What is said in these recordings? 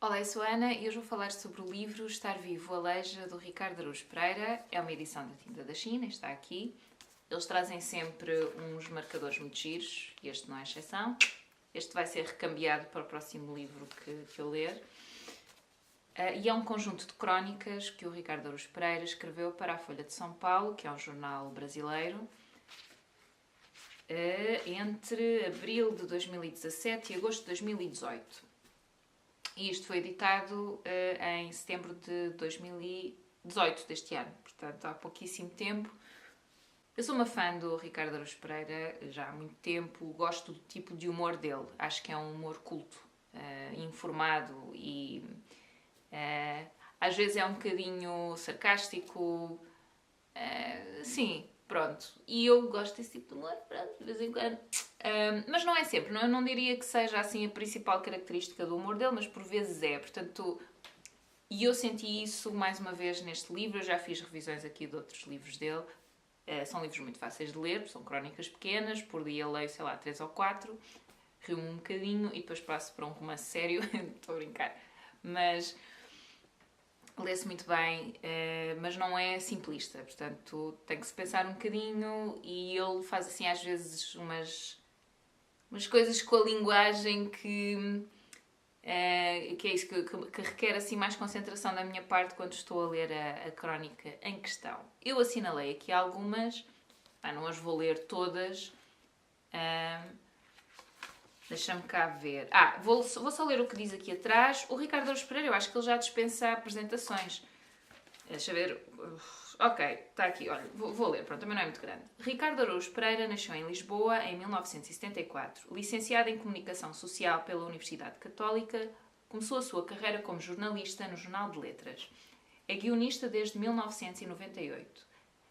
Olá, eu sou a Ana e hoje vou falar sobre o livro Estar Vivo, Aleija, do Ricardo Araújo Pereira. É uma edição da Tinta da China, está aqui. Eles trazem sempre uns marcadores muito giros e este não é exceção. Este vai ser recambiado para o próximo livro que eu ler. E é um conjunto de crónicas que o Ricardo Araújo Pereira escreveu para a Folha de São Paulo, que é um jornal brasileiro, entre abril de 2017 e agosto de 2018. E isto foi editado em setembro de 2018 deste ano, portanto há pouquíssimo tempo. Eu sou uma fã do Ricardo Araújo Pereira já há muito tempo, gosto do tipo de humor dele, acho que é um humor culto, informado e às vezes é um bocadinho sarcástico, sim, pronto. E eu gosto desse tipo de humor, pronto, de vez em quando. Mas não é sempre, eu não diria que seja assim a principal característica do humor dele, mas por vezes é, portanto... E eu senti isso mais uma vez neste livro, eu já fiz revisões aqui de outros livros dele. São livros muito fáceis de ler, são crónicas pequenas, por dia leio, sei lá, 3 ou 4, rio-me um bocadinho e depois passo para um romance sério, estou a brincar. Mas... lê-se muito bem, mas não é simplista, portanto tem que se pensar um bocadinho e ele faz assim às vezes umas coisas com a linguagem que é isso, que requer assim mais concentração da minha parte quando estou a ler a crónica em questão. Eu assinalei aqui algumas, não as vou ler todas, deixa-me cá ver. Vou só ler o que diz aqui atrás. O Ricardo Araújo Pereira, eu acho que ele já dispensa apresentações. Deixa ver. Ok, está aqui, olha, vou ler, pronto, também não é muito grande. Ricardo Araújo Pereira nasceu em Lisboa em 1974. Licenciado em Comunicação Social pela Universidade Católica, começou a sua carreira como jornalista no Jornal de Letras. É guionista desde 1998.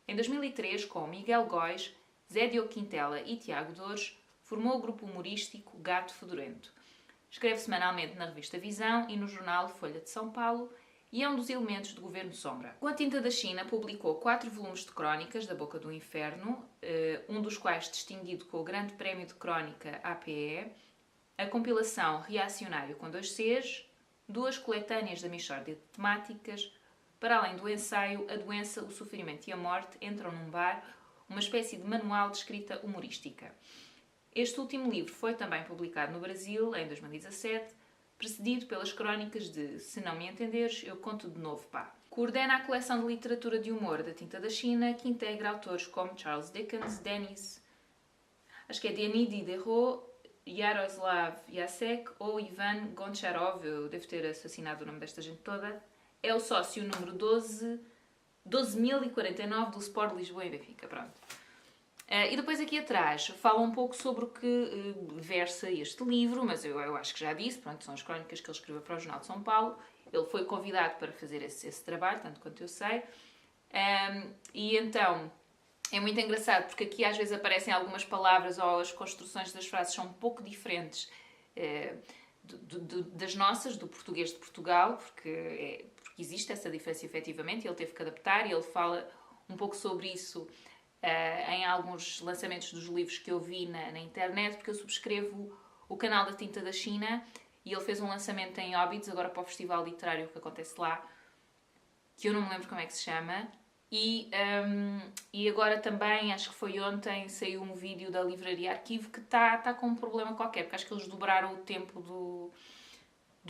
Em 2003, com Miguel Góis, Zé Diogo Quintela e Tiago Dores, formou o grupo humorístico Gato Fedorento. Escreve semanalmente na revista Visão e no jornal Folha de São Paulo e é um dos elementos do Governo Sombra. Com a Tinta da China publicou 4 volumes de crónicas da Boca do Inferno, um dos quais distinguido com o Grande Prémio de Crónica APE, a compilação Reacionário com 2 Cs, 2 coletâneas da Mixórdia de Temáticas, para além do ensaio A Doença, o Sofrimento e a Morte Entram num Bar, uma espécie de manual de escrita humorística. Este último livro foi também publicado no Brasil, em 2017, precedido pelas crónicas de Se Não Me Entenderes, Eu Conto de Novo, Pá. Coordena a coleção de literatura de humor da Tinta da China, que integra autores como Charles Dickens, Denis Diderot, Yaroslav Jacek ou Ivan Goncharov, eu devo ter assassinado o nome desta gente toda. É o sócio número 12.049 do Sport Lisboa e Benfica, pronto. E depois aqui atrás fala um pouco sobre o que versa este livro, mas eu acho que já disse, pronto, são as crónicas que ele escreveu para o Jornal de São Paulo. Ele foi convidado para fazer esse trabalho, tanto quanto eu sei. E então, é muito engraçado, porque aqui às vezes aparecem algumas palavras ou as construções das frases são um pouco diferentes das nossas, do português de Portugal, porque existe essa diferença efetivamente, ele teve que adaptar e ele fala um pouco sobre isso em alguns lançamentos dos livros que eu vi na internet, porque eu subscrevo o canal da Tinta da China e ele fez um lançamento em Óbidos, agora para o festival literário que acontece lá, que eu não me lembro como é que se chama, e agora também, acho que foi ontem, saiu um vídeo da Livraria Arquivo que está com um problema qualquer, porque acho que eles dobraram o tempo do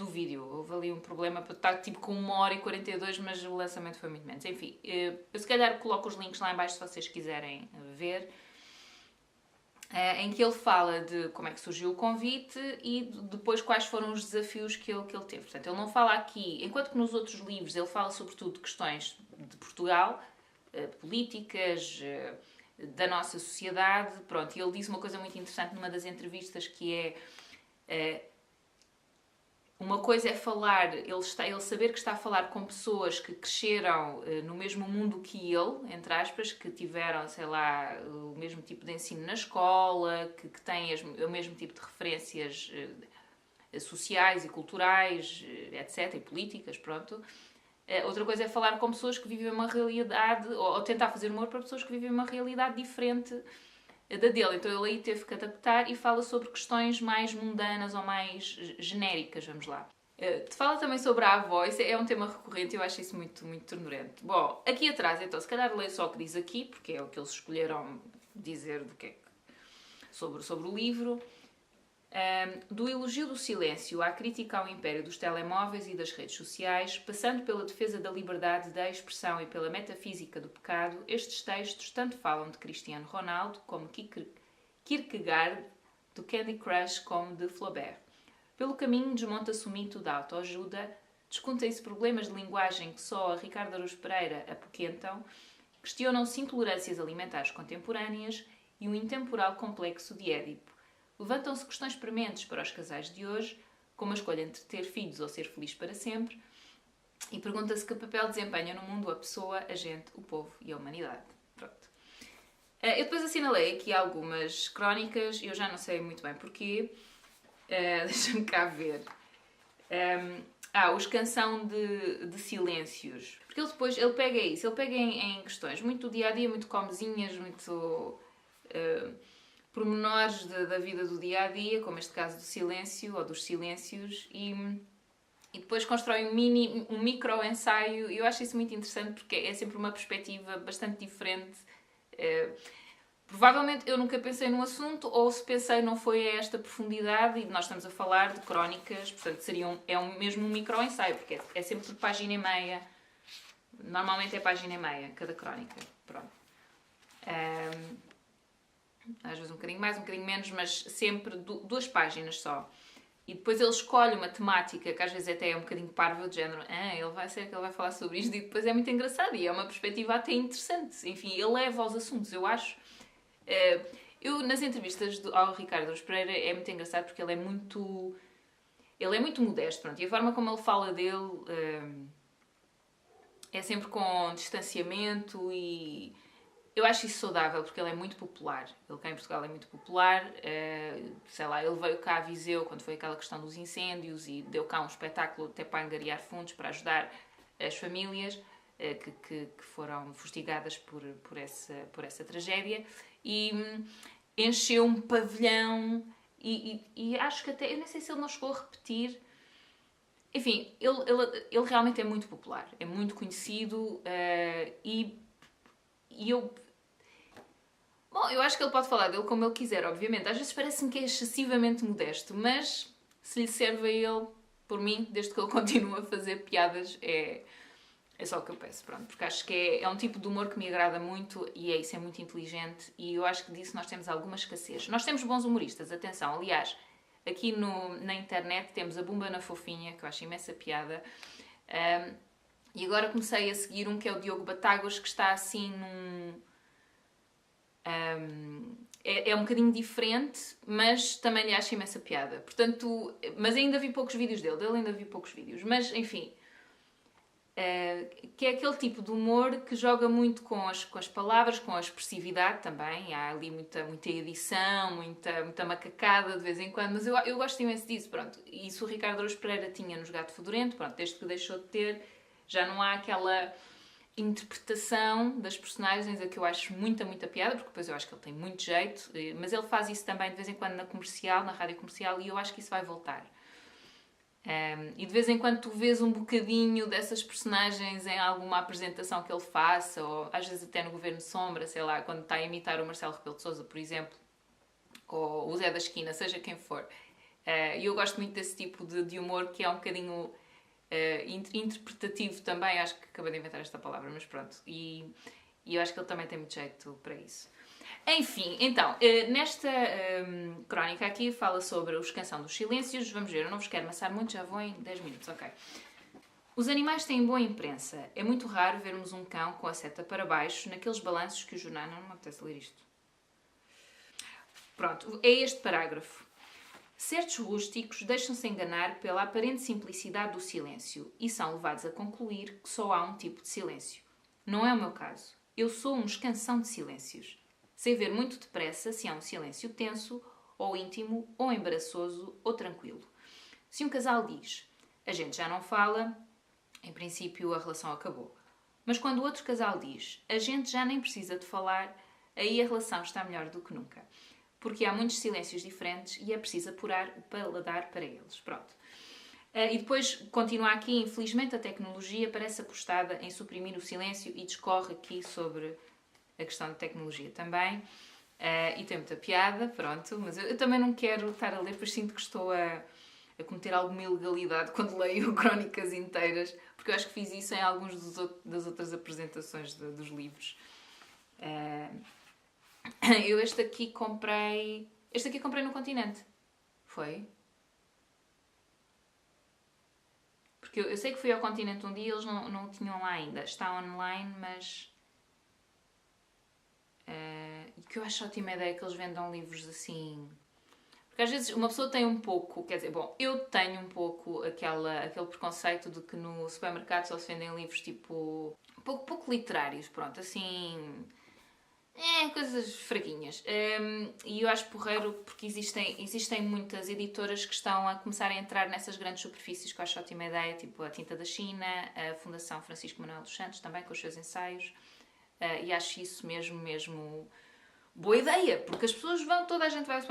vídeo. Houve ali um problema, está tipo com 1h42, mas o lançamento foi muito menos. Enfim, eu se calhar coloco os links lá em baixo se vocês quiserem ver, em que ele fala de como é que surgiu o convite e depois quais foram os desafios que ele teve. Portanto, ele não fala aqui, enquanto que nos outros livros ele fala sobretudo de questões de Portugal, políticas, da nossa sociedade, pronto, e ele disse uma coisa muito interessante numa das entrevistas que é... uma coisa é falar, ele saber que está a falar com pessoas que cresceram no mesmo mundo que ele, entre aspas, que tiveram, sei lá, o mesmo tipo de ensino na escola, que têm o mesmo tipo de referências sociais e culturais, etc., e políticas, pronto. Outra coisa é falar com pessoas que vivem uma realidade, ou tentar fazer humor para pessoas que vivem uma realidade diferente da dele. Então ele aí teve que adaptar e fala sobre questões mais mundanas ou mais genéricas, vamos lá. Fala também sobre a avó, isso é um tema recorrente e eu acho isso muito, muito ternurente. Bom, aqui atrás, então, se calhar leio só o que diz aqui, porque é o que eles escolheram dizer do que é sobre o livro. Do elogio do silêncio à crítica ao império dos telemóveis e das redes sociais, passando pela defesa da liberdade da expressão e pela metafísica do pecado, estes textos tanto falam de Cristiano Ronaldo como Kierkegaard, do Candy Crush como de Flaubert. Pelo caminho desmonta-se o mito da autoajuda, discutem-se problemas de linguagem que só a Ricardo Araújo Pereira apoquentam, questionam-se intolerâncias alimentares contemporâneas e o intemporal complexo de Édipo. Levantam-se questões prementes para os casais de hoje, como a escolha entre ter filhos ou ser feliz para sempre, e pergunta-se que papel desempenha no mundo a pessoa, a gente, o povo e a humanidade. Pronto. Eu depois assinalei aqui algumas crónicas, eu já não sei muito bem porquê. Deixa-me cá ver. Os canção de silêncios. Porque ele pega isso, ele pega em questões muito do dia-a-dia, muito comezinhas, muito pormenores da vida do dia-a-dia, como este caso do silêncio, ou dos silêncios, e depois constrói um micro-ensaio, e eu acho isso muito interessante, porque é sempre uma perspectiva bastante diferente. Provavelmente eu nunca pensei num assunto, ou se pensei não foi a esta profundidade, e nós estamos a falar de crónicas, portanto mesmo um micro-ensaio, porque é sempre por página e meia. Normalmente é página e meia, cada crónica. Pronto. Às vezes um bocadinho mais, um bocadinho menos, mas sempre 2 páginas só. E depois ele escolhe uma temática que às vezes até é um bocadinho parva, de género, ele vai falar sobre isto, e depois é muito engraçado, e é uma perspectiva até interessante. Enfim, ele leva aos assuntos, eu acho. Eu, nas entrevistas ao Ricardo Araújo Pereira, é muito engraçado porque ele é muito modesto, pronto, e a forma como ele fala dele é sempre com distanciamento, e eu acho isso saudável porque ele é muito popular. Ele cá em Portugal é muito popular, sei lá, ele veio cá a Viseu quando foi aquela questão dos incêndios e deu cá um espetáculo até para angariar fundos para ajudar as famílias que foram fustigadas por essa tragédia, e encheu um pavilhão, e acho que até, eu nem sei se ele não chegou a repetir. Enfim, ele realmente é muito popular, é muito conhecido, e eu... Bom, eu acho que ele pode falar dele como ele quiser, obviamente. Às vezes parece-me que é excessivamente modesto, mas se lhe serve a ele, por mim, desde que ele continua a fazer piadas, é só o que eu peço, pronto. Porque acho que é um tipo de humor que me agrada muito, e isso é muito inteligente, e eu acho que disso nós temos alguma escassez. Nós temos bons humoristas, atenção, aliás, aqui na internet temos a Bumba na Fofinha, que eu acho imensa piada, e agora comecei a seguir um que é o Diogo Batáguas, que está assim num... é um bocadinho diferente, mas também lhe acho imensa piada. Portanto, mas ainda vi poucos vídeos dele, mas enfim... que é aquele tipo de humor que joga muito com as palavras, com a expressividade também. Há ali muita edição, muita macacada de vez em quando, mas eu gosto imenso disso, pronto. E isso o Ricardo Araújo Pereira tinha nos Gato Fedorento, pronto, desde que deixou de ter, já não há aquela interpretação das personagens, a que eu acho muita piada, porque depois eu acho que ele tem muito jeito, mas ele faz isso também de vez em quando na rádio comercial, e eu acho que isso vai voltar. E de vez em quando tu vês um bocadinho dessas personagens em alguma apresentação que ele faça, ou às vezes até no Governo Sombra, sei lá, quando está a imitar o Marcelo Rebelo de Sousa, por exemplo, ou o Zé da Esquina, seja quem for. E eu gosto muito desse tipo de humor, que é um bocadinho interpretativo também. Acho que acabei de inventar esta palavra, mas pronto. E eu acho que ele também tem muito jeito para isso. Enfim, então, nesta crónica aqui fala sobre os Canção dos Silêncios. Vamos ver, eu não vos quero amassar muito, já vou em 10 minutos, ok. Os animais têm boa imprensa. É muito raro vermos um cão com a seta para baixo naqueles balanços que o jornal... Não me apetece ler isto. Pronto, é este parágrafo. Certos rústicos deixam-se enganar pela aparente simplicidade do silêncio e são levados a concluir que só há um tipo de silêncio. Não é o meu caso. Eu sou um escansão de silêncios. Sei ver muito depressa se há um silêncio tenso, ou íntimo, ou embaraçoso, ou tranquilo. Se um casal diz, a gente já não fala, em princípio a relação acabou. Mas quando o outro casal diz, a gente já nem precisa de falar, aí a relação está melhor do que nunca. Porque há muitos silêncios diferentes e é preciso apurar o paladar para eles. Pronto. E depois continua aqui, infelizmente a tecnologia parece apostada em suprimir o silêncio e discorre aqui sobre a questão da tecnologia também. E tem muita piada, pronto, mas eu também não quero estar a ler, pois sinto que estou a cometer alguma ilegalidade quando leio crónicas inteiras, porque eu acho que fiz isso em alguns das outras apresentações dos livros. Eu este aqui comprei no Continente. Foi? Porque eu sei que fui ao Continente um dia e eles não o tinham lá ainda. Está online, mas... que eu acho ótima ideia que eles vendam livros assim... Porque às vezes uma pessoa tem um pouco... Quer dizer, bom, eu tenho um pouco aquele preconceito de que no supermercado só se vendem livros tipo... pouco literários, pronto, assim... coisas fraquinhas. E eu acho porreiro porque existem muitas editoras que estão a começar a entrar nessas grandes superfícies que eu acho ótima ideia, tipo a Tinta da China, a Fundação Francisco Manuel dos Santos também com os seus ensaios. E acho isso mesmo boa ideia, porque as pessoas toda a gente vai ao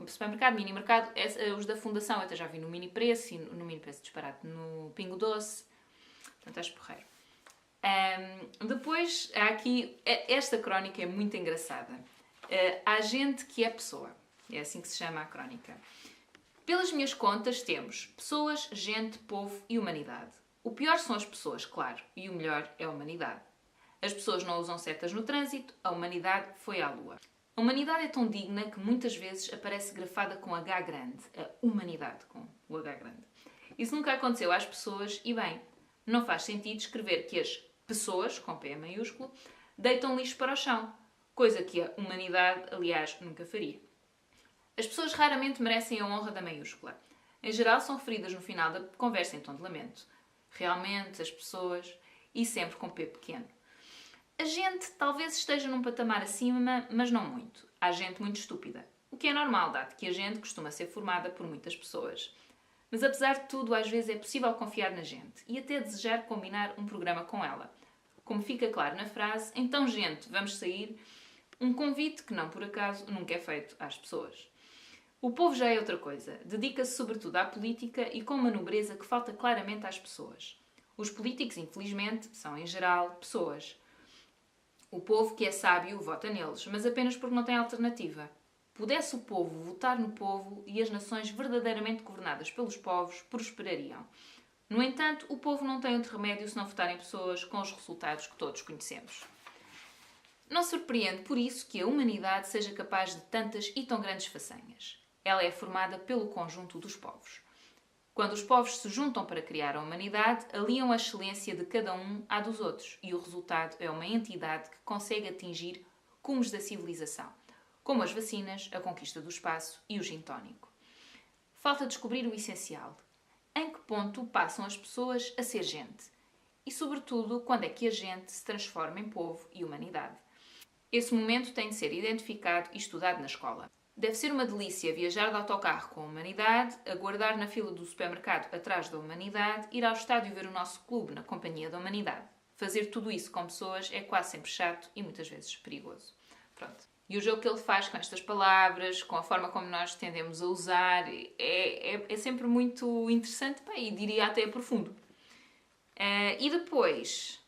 supermercado, mini mercado, os da Fundação eu até já vi no Mini Preço, e no Mini Preço disparado, no Pingo Doce, portanto acho porreiro. Depois, há aqui, esta crónica é muito engraçada. Há gente que é pessoa, é assim que se chama a crónica. Pelas minhas contas temos pessoas, gente, povo e humanidade. O pior são as pessoas, claro, e o melhor é a humanidade. As pessoas não usam setas no trânsito, a humanidade foi à lua. A humanidade é tão digna que muitas vezes aparece grafada com H grande. A humanidade com o H grande. Isso nunca aconteceu às pessoas e, bem, não faz sentido escrever que as pessoas, com P maiúsculo, deitam lixo para o chão. Coisa que a humanidade, aliás, nunca faria. As pessoas raramente merecem a honra da maiúscula. Em geral, são referidas no final da conversa em tom de lamento. Realmente, as pessoas... E sempre com P pequeno. A gente talvez esteja num patamar acima, mas não muito. Há gente muito estúpida. O que é normal, dado que a gente costuma ser formada por muitas pessoas. Mas apesar de tudo, às vezes é possível confiar na gente e até desejar combinar um programa com ela. Como fica claro na frase, então gente, vamos sair, um convite que não por acaso nunca é feito às pessoas. O povo já é outra coisa, dedica-se sobretudo à política e com uma nobreza que falta claramente às pessoas. Os políticos, infelizmente, são em geral pessoas. O povo que é sábio vota neles, mas apenas porque não tem alternativa. Pudesse o povo votar no povo e as nações verdadeiramente governadas pelos povos prosperariam. No entanto, o povo não tem outro remédio se não votar em pessoas com os resultados que todos conhecemos. Não surpreende por isso que a humanidade seja capaz de tantas e tão grandes façanhas. Ela é formada pelo conjunto dos povos. Quando os povos se juntam para criar a humanidade, aliam a excelência de cada um à dos outros e o resultado é uma entidade que consegue atingir cumes da civilização, como as vacinas, a conquista do espaço e o gin tónico. Falta descobrir o essencial. Em que ponto passam as pessoas a ser gente? E, sobretudo, quando é que a gente se transforma em povo e humanidade? Esse momento tem de ser identificado e estudado na escola. Deve ser uma delícia viajar de autocarro com a humanidade, aguardar na fila do supermercado atrás da humanidade, ir ao estádio ver o nosso clube na companhia da humanidade. Fazer tudo isso com pessoas é quase sempre chato e muitas vezes perigoso. Pronto. E o jogo que ele faz com estas palavras, com a forma como nós tendemos a usar, é sempre muito interessante, e diria até profundo. E depois...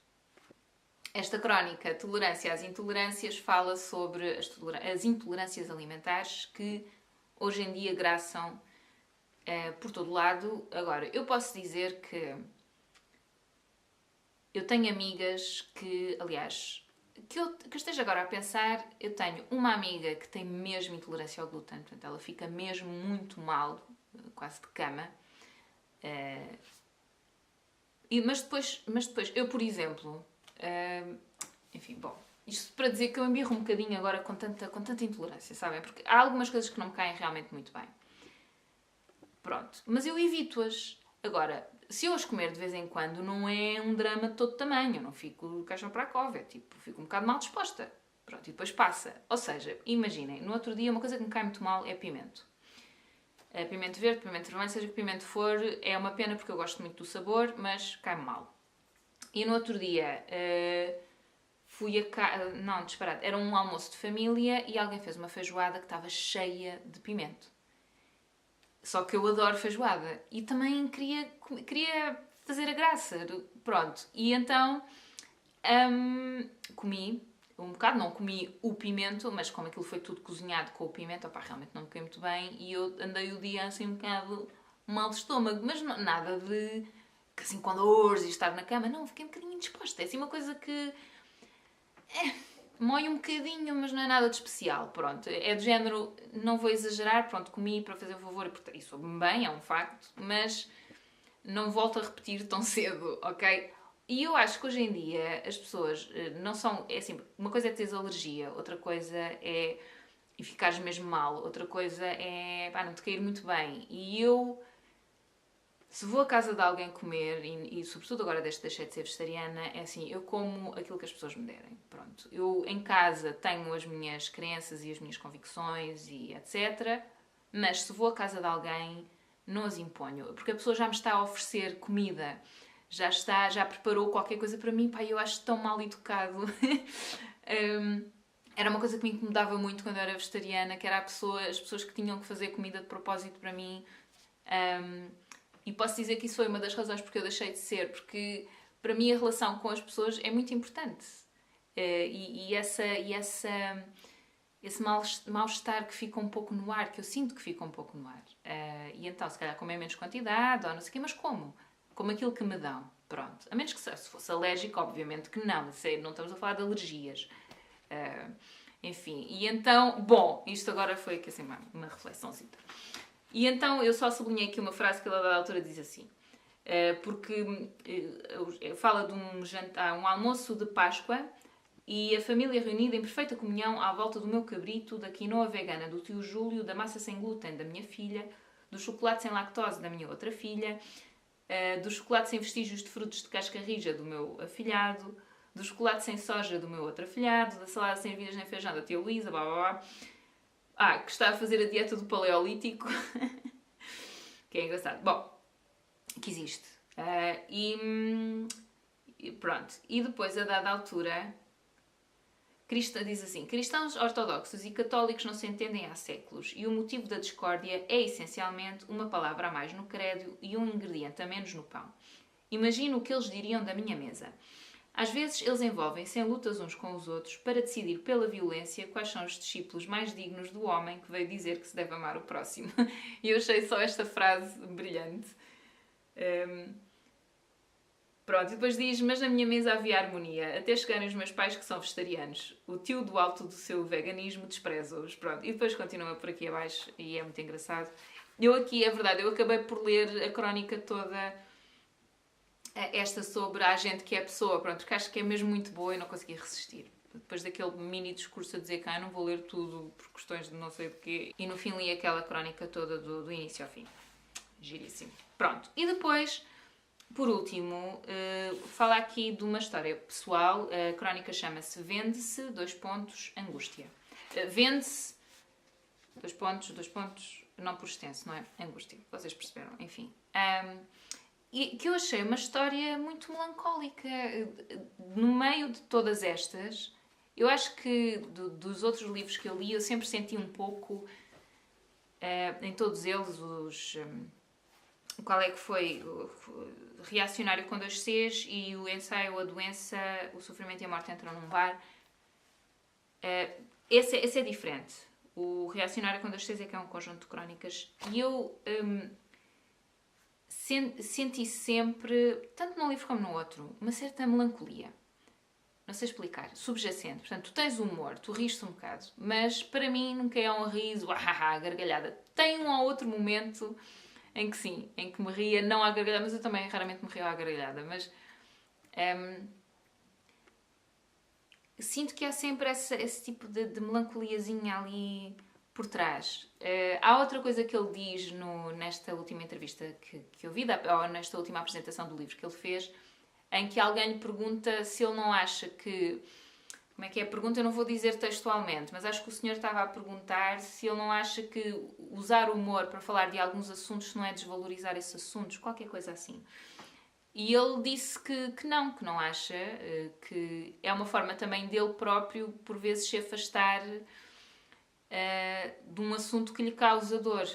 Esta crónica, Tolerância às Intolerâncias, fala sobre as intolerâncias alimentares que hoje em dia graçam por todo lado. Agora, eu posso dizer que eu tenho amigas que, aliás, que eu esteja agora a pensar, eu tenho uma amiga que tem mesmo intolerância ao glúten, portanto ela fica mesmo muito mal, quase de cama. Mas depois, eu, por exemplo... enfim, bom, isto para dizer que eu embirro um bocadinho agora com tanta intolerância, sabem? Porque há algumas coisas que não me caem realmente muito bem. Pronto, mas eu evito-as. Agora, se eu as comer de vez em quando, não é um drama de todo tamanho, eu não fico caixão para a cova, fico um bocado mal disposta. Pronto, e depois passa. Ou seja, imaginem, no outro dia uma coisa que me cai muito mal é pimento. Pimento verde, pimento vermelho, seja que pimento for, é uma pena porque eu gosto muito do sabor, mas cai-me mal. E no outro dia fui a casa... Não, disparado. Era um almoço de família e alguém fez uma feijoada que estava cheia de pimento. Só que eu adoro feijoada e também queria fazer a graça. Pronto. E então comi um bocado, não comi o pimento, mas como aquilo foi tudo cozinhado com o pimento, opá, realmente não me caiu muito bem e eu andei o dia assim um bocado mal de estômago, mas nada de que assim com dores e estar na cama, não, fiquei um bocadinho indisposta. É assim uma coisa que mói um bocadinho, mas não é nada de especial, pronto. É do género, não vou exagerar, pronto, comi para fazer o favor e soube-me bem, é um facto, mas não volto a repetir tão cedo, ok? E eu acho que hoje em dia as pessoas não são. É assim, uma coisa é teres alergia, outra coisa é e ficares mesmo mal, outra coisa é pá, não te cair muito bem. E eu, se vou à casa de alguém comer, e sobretudo agora desde que deixei de ser vegetariana, é assim, eu como aquilo que as pessoas me derem. Pronto. Eu em casa tenho as minhas crenças e as minhas convicções e etc. Mas se vou à casa de alguém, não as imponho. Porque a pessoa já me está a oferecer comida, já preparou qualquer coisa para mim, pá, eu acho tão mal educado. Era uma coisa que me incomodava muito quando eu era vegetariana, que era as pessoas que tinham que fazer comida de propósito para mim. E posso dizer que isso foi uma das razões porque eu deixei de ser, porque para mim a relação com as pessoas é muito importante. Esse mal-estar que fica um pouco no ar, que eu sinto que fica um pouco no ar. E então, se calhar, comer menos quantidade, ou não sei o quê, mas como? Como aquilo que me dão. Pronto. A menos que se fosse alérgico, obviamente que não. Não estamos a falar de alergias. Enfim, e então, bom, isto agora foi aqui assim uma reflexãozinha. E então eu só sublinhei aqui uma frase que ela da autora diz assim, porque fala de um jantar, um almoço de Páscoa e a família reunida em perfeita comunhão à volta do meu cabrito, da quinoa vegana do tio Júlio, da massa sem glúten da minha filha, do chocolate sem lactose da minha outra filha, do chocolate sem vestígios de frutos de casca rija do meu afilhado, do chocolate sem soja do meu outro afilhado, da salada sem ervilhas nem feijão da tia Luísa, blá blá blá. Que está a fazer a dieta do paleolítico. Que é engraçado. Bom, que existe. E pronto. E depois, a dada altura, diz assim: cristãos ortodoxos e católicos não se entendem há séculos e o motivo da discórdia é essencialmente uma palavra a mais no credo e um ingrediente a menos no pão. Imagino o que eles diriam da minha mesa. Às vezes eles envolvem-se em lutas uns com os outros para decidir pela violência quais são os discípulos mais dignos do homem que veio dizer que se deve amar o próximo. E eu achei só esta frase brilhante. Pronto, e depois diz, mas na minha mesa havia harmonia, até chegarem os meus pais que são vegetarianos. O tio do alto do seu veganismo despreza-os. Pronto, e depois continua por aqui abaixo e é muito engraçado. Eu aqui, é verdade, eu acabei por ler a crónica toda, esta sobre a gente que é pessoa, pronto, porque acho que é mesmo muito boa e não consegui resistir. Depois daquele mini discurso a dizer que não vou ler tudo por questões de não sei de quê, e no fim li aquela crónica toda do início ao fim. Giríssimo. Pronto, e depois, por último, fala aqui de uma história pessoal. A crónica chama-se Vende-se, angústia. Vende-se, dois pontos, não por extenso, não é? Angústia, vocês perceberam, enfim. E que eu achei uma história muito melancólica. No meio de todas estas, eu acho que dos outros livros que eu li, eu sempre senti um pouco, em todos eles, qual é que foi? O Reacionário com 2 Cs e o ensaio A Doença, o Sofrimento e a Morte Entram num Bar. Esse é diferente. O Reacionário com 2 Cs é que é um conjunto de crónicas. E eu senti sempre, tanto num livro como no outro, uma certa melancolia. Não sei explicar. Subjacente. Portanto, tu tens humor, tu rires-te um bocado, mas para mim nunca é um riso, gargalhada. Tem um ou outro momento em que sim, em que me ria, não à gargalhada, mas eu também raramente me rio à gargalhada, mas sinto que há sempre esse tipo de melancoliazinha ali por trás. Há outra coisa que ele diz nesta última entrevista que eu vi, ou nesta última apresentação do livro que ele fez, em que alguém lhe pergunta se ele não acha que... Como é que é a pergunta? Eu não vou dizer textualmente, mas acho que o senhor estava a perguntar se ele não acha que usar o humor para falar de alguns assuntos não é desvalorizar esses assuntos, qualquer coisa assim. E ele disse que não acha, que é uma forma também dele próprio, por vezes, se afastar de um assunto que lhe causa dor.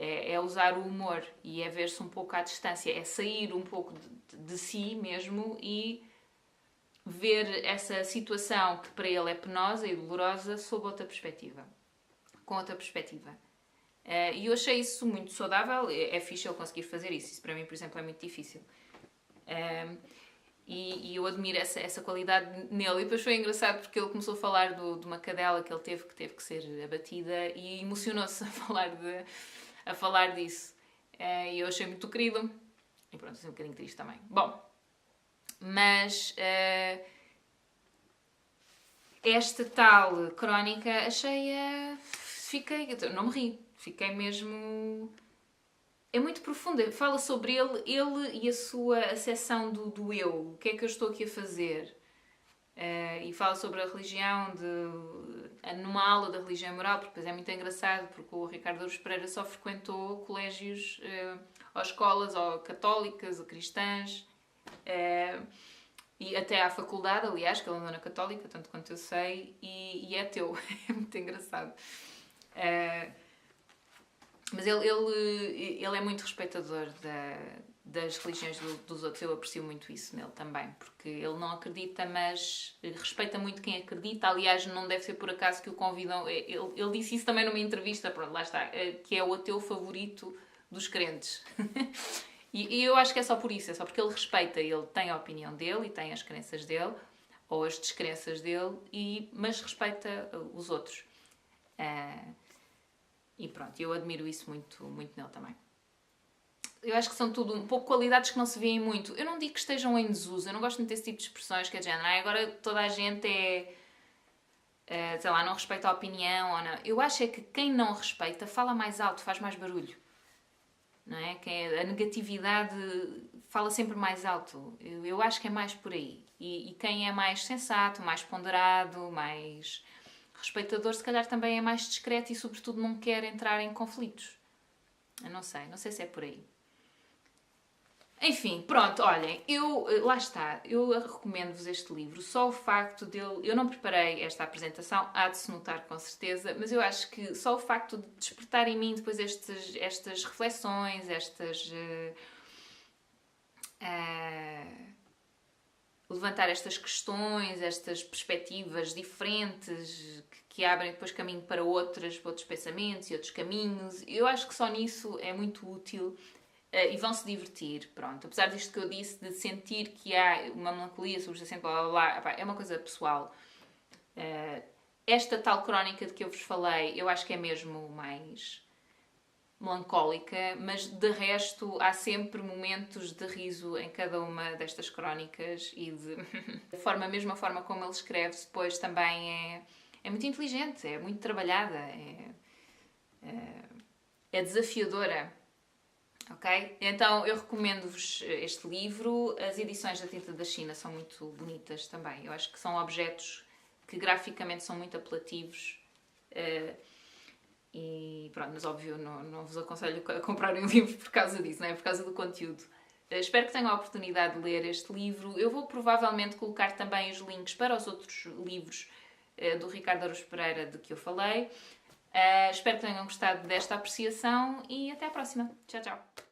É usar o humor e é ver-se um pouco à distância, é sair um pouco de si mesmo e ver essa situação que para ele é penosa e dolorosa sob outra perspectiva, com outra perspectiva. E eu achei isso muito saudável, é fixe ele conseguir fazer isso. Isso para mim, por exemplo, é muito difícil. E eu admiro essa qualidade nele. E depois foi engraçado porque ele começou a falar de uma cadela que ele teve que ser abatida e emocionou-se a falar disso. E eu achei muito querido. E pronto, assim um bocadinho triste também. Bom, mas esta tal crónica achei-a... Não me ri. Fiquei mesmo... É muito profunda. Fala sobre ele e a sua acessão do eu. O que é que eu estou aqui a fazer? E fala sobre a religião, numa aula da religião moral, porque depois é muito engraçado, porque o Ricardo Araújo Pereira só frequentou colégios ou escolas ou católicas ou cristãs, e até à faculdade, aliás, que ele andou na católica, tanto quanto eu sei, e é ateu. É muito engraçado. Mas ele é muito respeitador das religiões dos outros. Eu aprecio muito isso nele também, porque ele não acredita, mas respeita muito quem acredita. Aliás, não deve ser por acaso que o convidam. Ele disse isso também numa entrevista, pronto, lá está, que é o ateu favorito dos crentes. E eu acho que é só por isso, é só porque ele respeita, ele tem a opinião dele e tem as crenças dele, ou as descrenças dele, mas respeita os outros. E pronto, eu admiro isso muito, muito nele também. Eu acho que são tudo um pouco qualidades que não se veem muito. Eu não digo que estejam em desuso, eu não gosto muito desse tipo de expressões, que é de género, agora toda a gente sei lá, não respeita a opinião, ou não. Eu acho é que quem não respeita fala mais alto, faz mais barulho. Não é? A negatividade fala sempre mais alto. Eu acho que é mais por aí. E quem é mais sensato, mais ponderado, mais respeitador, se calhar também é mais discreto e, sobretudo, não quer entrar em conflitos. Eu não sei se é por aí. Enfim, pronto, olhem, lá está, eu recomendo-vos este livro, só o facto dele, eu não preparei esta apresentação, há de se notar com certeza, mas eu acho que só o facto de despertar em mim depois estas reflexões, levantar estas questões, estas perspectivas diferentes que abrem depois caminho para outros pensamentos e outros caminhos. Eu acho que só nisso é muito útil e vão se divertir, pronto. Apesar disto que eu disse, de sentir que há uma melancolia subjacente, blá blá blá, é uma coisa pessoal. Esta tal crónica de que eu vos falei, eu acho que é mesmo mais melancólica, mas de resto há sempre momentos de riso em cada uma destas crónicas e a forma como ele escreve depois também é muito inteligente, é muito trabalhada, é desafiadora, ok? Então eu recomendo-vos este livro. As edições da Tinta da China são muito bonitas também, eu acho que são objetos que graficamente são muito apelativos. E pronto, mas óbvio, não vos aconselho a comprarem o livro por causa disso, não é? Por causa do conteúdo. Espero que tenham a oportunidade de ler este livro. Eu vou provavelmente colocar também os links para os outros livros do Ricardo Araújo Pereira de que eu falei. Espero que tenham gostado desta apreciação e até à próxima. Tchau, tchau!